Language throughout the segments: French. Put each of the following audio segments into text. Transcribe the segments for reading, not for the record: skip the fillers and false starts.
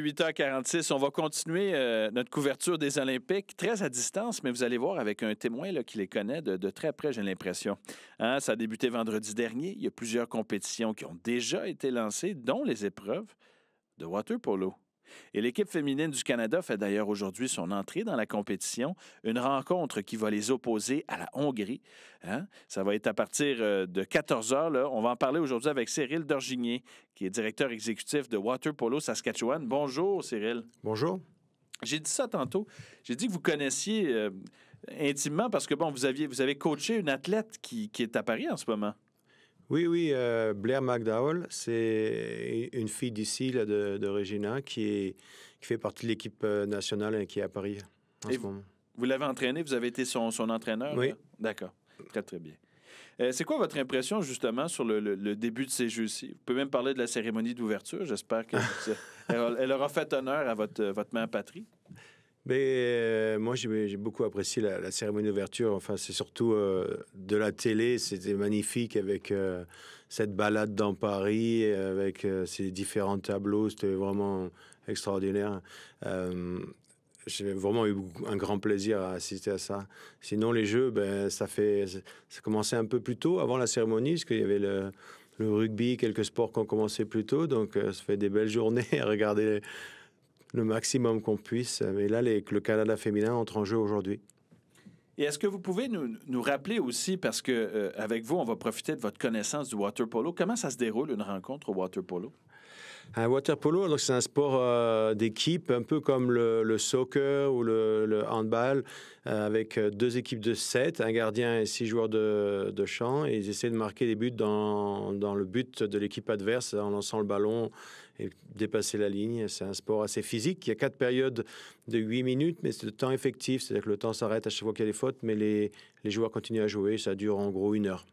8h46, on va continuer notre couverture des Olympiques, très à distance, mais vous allez voir avec un témoin là, qui les connaît de très près, j'ai l'impression. Hein, ça a débuté vendredi dernier. Il y a plusieurs compétitions qui ont déjà été lancées, dont les épreuves de water polo. Et l'équipe féminine du Canada fait d'ailleurs aujourd'hui son entrée dans la compétition, une rencontre qui va les opposer à la Hongrie. Hein? Ça va être à partir de 14 heures. Là. On va en parler aujourd'hui avec Cyril Dorgigné, qui est directeur exécutif de Water Polo Saskatchewan. Bonjour, Cyril. Bonjour. J'ai dit ça tantôt. J'ai dit que vous connaissiez intimement parce que, bon, vous avez coaché une athlète qui est à Paris en ce moment. Oui, Blair McDowell, c'est une fille d'ici, là, de Regina, qui fait partie de l'équipe nationale et qui est à Paris en ce moment. Vous l'avez entraînée, vous avez été son entraîneur? Oui. Là? D'accord, très, très bien. C'est quoi votre impression, justement, sur le début de ces Jeux-ci? Vous pouvez même parler de la cérémonie d'ouverture. J'espère qu'elle aura fait honneur à votre mère patrie. Moi, j'ai beaucoup apprécié la cérémonie d'ouverture. Enfin, c'est surtout de la télé. C'était magnifique avec cette balade dans Paris, avec ces différents tableaux. C'était vraiment extraordinaire. J'ai vraiment eu un grand plaisir à assister à ça. Sinon, les Jeux, ça commençait un peu plus tôt avant la cérémonie, parce qu'il y avait le rugby, quelques sports qui ont commencé plus tôt. Donc, ça fait des belles journées à regarder le maximum qu'on puisse. Mais là, le Canada féminin entre en jeu aujourd'hui. Et est-ce que vous pouvez nous rappeler aussi, parce que avec vous, on va profiter de votre connaissance du water polo, comment ça se déroule une rencontre au water polo? Un water polo, donc c'est un sport d'équipe, un peu comme le soccer ou le handball, avec 2 équipes de 7, un gardien et 6 joueurs de champ, et ils essaient de marquer des buts dans le but de l'équipe adverse en lançant le ballon et dépasser la ligne. C'est un sport assez physique. Il y a 4 périodes de 8 minutes, mais c'est le temps effectif, c'est-à-dire que le temps s'arrête à chaque fois qu'il y a des fautes, mais les joueurs continuent à jouer. Ça dure en gros 1 heure.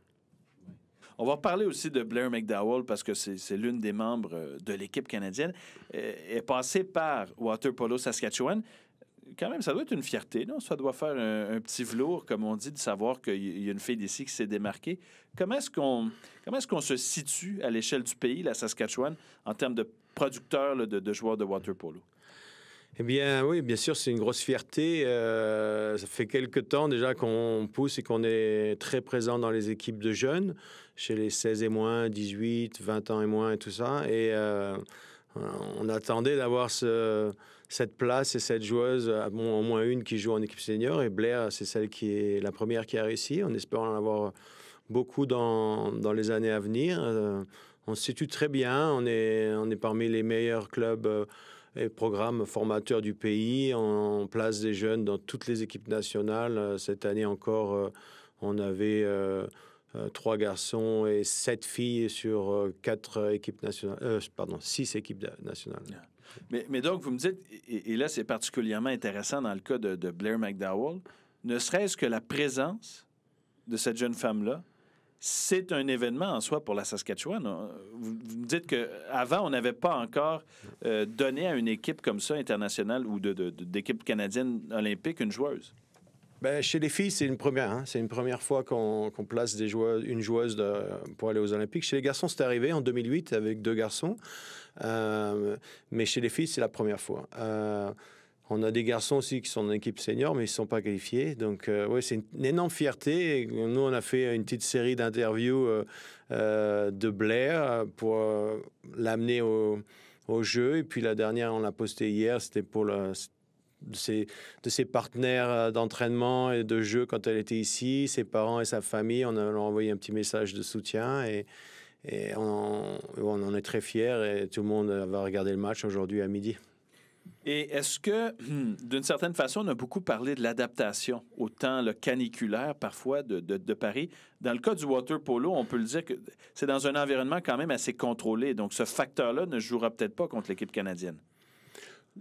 On va parler aussi de Blair McDowell parce que c'est l'une des membres de l'équipe canadienne. Elle est passée par Water Polo Saskatchewan. Quand même, ça doit être une fierté, non? Ça doit faire un petit velours, comme on dit, de savoir qu'il y a une fille d'ici qui s'est démarquée. Comment est-ce qu'on se situe à l'échelle du pays, la Saskatchewan, en termes de producteurs là, de joueurs de water polo? Eh bien, oui, bien sûr, c'est une grosse fierté. Ça fait quelques temps déjà qu'on pousse et qu'on est très présent dans les équipes de jeunes, chez les 16 et moins, 18, 20 ans et moins et tout ça. Et on attendait d'avoir cette place et cette joueuse, au moins une qui joue en équipe senior. Et Blair, c'est celle qui est la première qui a réussi. On espère en avoir beaucoup dans les années à venir. On se situe très bien. On est parmi les meilleurs clubs et programme formateur du pays. On place des jeunes dans toutes les équipes nationales. Cette année encore, on avait 3 garçons et 7 filles sur 4 équipes nationales. 6 équipes nationales. Mais donc, vous me dites, et là, c'est particulièrement intéressant dans le cas de Blair McDowell, ne serait-ce que la présence de cette jeune femme-là, c'est un événement en soi pour la Saskatchewan. Vous me dites qu'avant, on n'avait pas encore donné à une équipe comme ça, internationale ou d'équipe canadienne olympique, une joueuse. Chez les filles, c'est une première. Hein. C'est une première fois qu'on place une joueuse pour aller aux Olympiques. Chez les garçons, c'est arrivé en 2008 avec 2 garçons. Mais chez les filles, c'est la première fois. On a des garçons aussi qui sont en équipe senior, mais ils ne sont pas qualifiés. Donc, oui, c'est une énorme fierté. Nous, on a fait une petite série d'interviews de Blair pour l'amener au jeu. Et puis, la dernière, on l'a postée hier, c'était pour de ses partenaires d'entraînement et de jeu quand elle était ici, ses parents et sa famille. On a envoyé un petit message de soutien et on en est très fiers. Et tout le monde va regarder le match aujourd'hui à midi. Et est-ce que, d'une certaine façon, on a beaucoup parlé de l'adaptation au temps caniculaire, parfois, de Paris. Dans le cas du water polo, on peut le dire que c'est dans un environnement quand même assez contrôlé. Donc, ce facteur-là ne jouera peut-être pas contre l'équipe canadienne.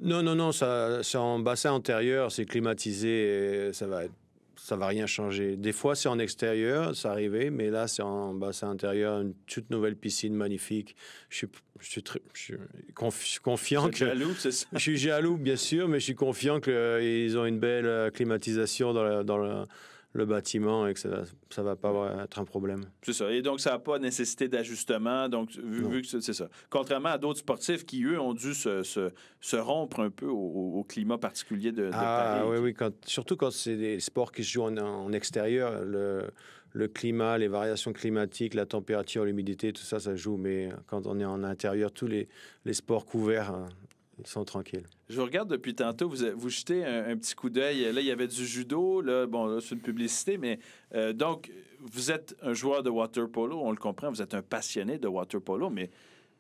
Non, c'est en bassin antérieur, c'est climatisé, et ça va rien changer. Des fois, c'est en extérieur, ça arrivait, mais là, c'est en bassin intérieur, une toute nouvelle piscine magnifique. Je suis confiant. Vous êtes jaloux, c'est ça? Je suis jaloux, bien sûr, mais je suis confiant qu'ils ont une belle climatisation dans le bâtiment et que ça ne va pas être un problème. C'est ça. Et donc, ça n'a pas nécessité d'ajustement. Donc, vu que c'est ça. Contrairement à d'autres sportifs qui, eux, ont dû se rompre un peu au climat particulier de Paris. Oui. Surtout quand c'est des sports qui se jouent en extérieur, le climat, les variations climatiques, la température, l'humidité, tout ça, ça joue. Mais quand on est en intérieur, tous les sports couverts, ils sont tranquilles. Je vous regarde depuis tantôt, vous jetez un petit coup d'œil. Là, il y avait du judo. Là, c'est une publicité, mais donc, vous êtes un joueur de water polo, on le comprend, vous êtes un passionné de water polo, mais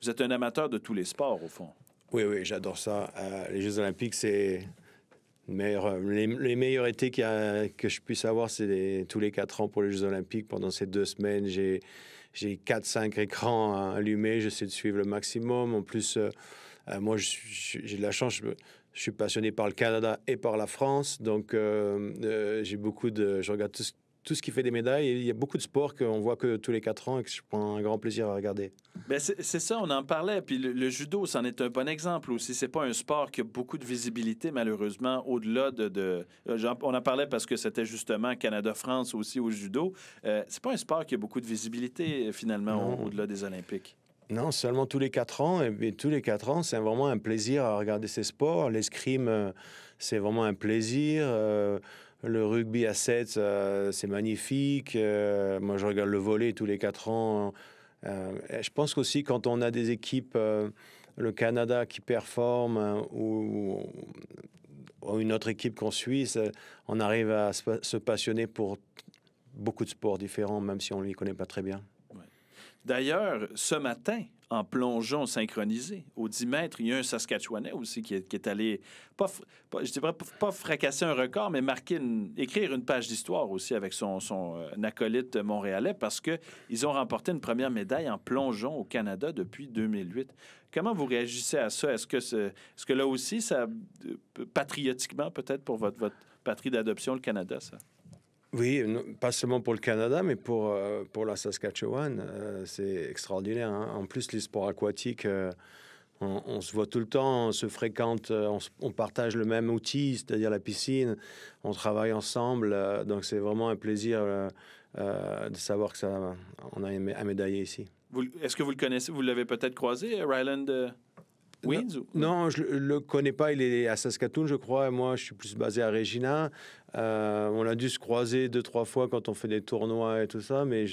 vous êtes un amateur de tous les sports, au fond. Oui, j'adore ça. Les Jeux olympiques, c'est les meilleurs étés que je puisse avoir, c'est tous les 4 ans pour les Jeux olympiques. Pendant ces 2 semaines, j'ai 4-5 écrans allumés. J'essaie de suivre le maximum. En plus, moi, j'ai de la chance. Je suis passionné par le Canada et par la France. Donc, j'ai je regarde tout ce qui fait des médailles. Et il y a beaucoup de sports qu'on voit que tous les 4 ans et que je prends un grand plaisir à regarder. Bien, c'est ça, on en parlait. Puis le judo, c'en est un bon exemple aussi. C'est pas un sport qui a beaucoup de visibilité, malheureusement, au-delà on en parlait parce que c'était justement Canada-France aussi au judo. C'est pas un sport qui a beaucoup de visibilité, finalement, au-delà des Olympiques. Non, seulement tous les 4 ans. Et tous les 4 ans, c'est vraiment un plaisir à regarder ces sports. L'escrime, c'est vraiment un plaisir. Le rugby à 7, c'est magnifique. Moi, je regarde le volley tous les 4 ans. Je pense qu'aussi, quand on a des équipes, le Canada qui performe ou une autre équipe qu'on suit, on arrive à se passionner pour beaucoup de sports différents, même si on ne les connaît pas très bien. Ouais. D'ailleurs, ce matin, en plongeon synchronisé, au 10 mètres, il y a un Saskatchewanais aussi qui est allé, je dirais pas fracasser un record, mais écrire une page d'histoire aussi avec son acolyte montréalais parce qu'ils ont remporté une première médaille en plongeon au Canada depuis 2008. Comment vous réagissez à ça? Est-ce que là aussi, ça, patriotiquement peut-être pour votre patrie d'adoption, le Canada, ça? Oui, pas seulement pour le Canada, mais pour la Saskatchewan, c'est extraordinaire. Hein. En plus, les sports aquatiques, on se voit tout le temps, on se fréquente, on partage le même outil, c'est-à-dire la piscine, on travaille ensemble, donc c'est vraiment un plaisir de savoir que on a un médaillé ici. Est-ce que vous le connaissez? Vous l'avez peut-être croisé, Ryland Weens? Non, je le connais pas. Il est à Saskatoon, je crois. Moi, je suis plus basé à Regina. On a dû se croiser 2-3 fois quand on fait des tournois et tout ça, mais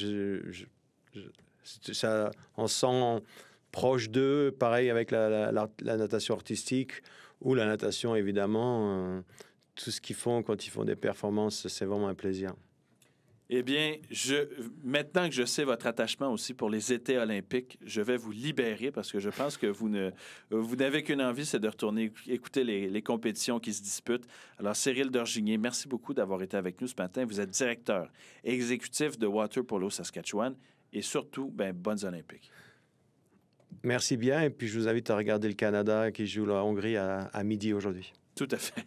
ça, on se sent proche d'eux. Pareil avec la natation artistique ou la natation, évidemment. Tout ce qu'ils font quand ils font des performances, c'est vraiment un plaisir. Eh bien, maintenant que je sais votre attachement aussi pour les étés olympiques, je vais vous libérer parce que je pense que vous n'avez qu'une envie, c'est de retourner écouter les compétitions qui se disputent. Alors, Cyril Dorgigné, merci beaucoup d'avoir été avec nous ce matin. Vous êtes directeur exécutif de Water Polo Saskatchewan et surtout, bonnes Olympiques. Merci bien et puis je vous invite à regarder le Canada qui joue la Hongrie à midi aujourd'hui. Tout à fait.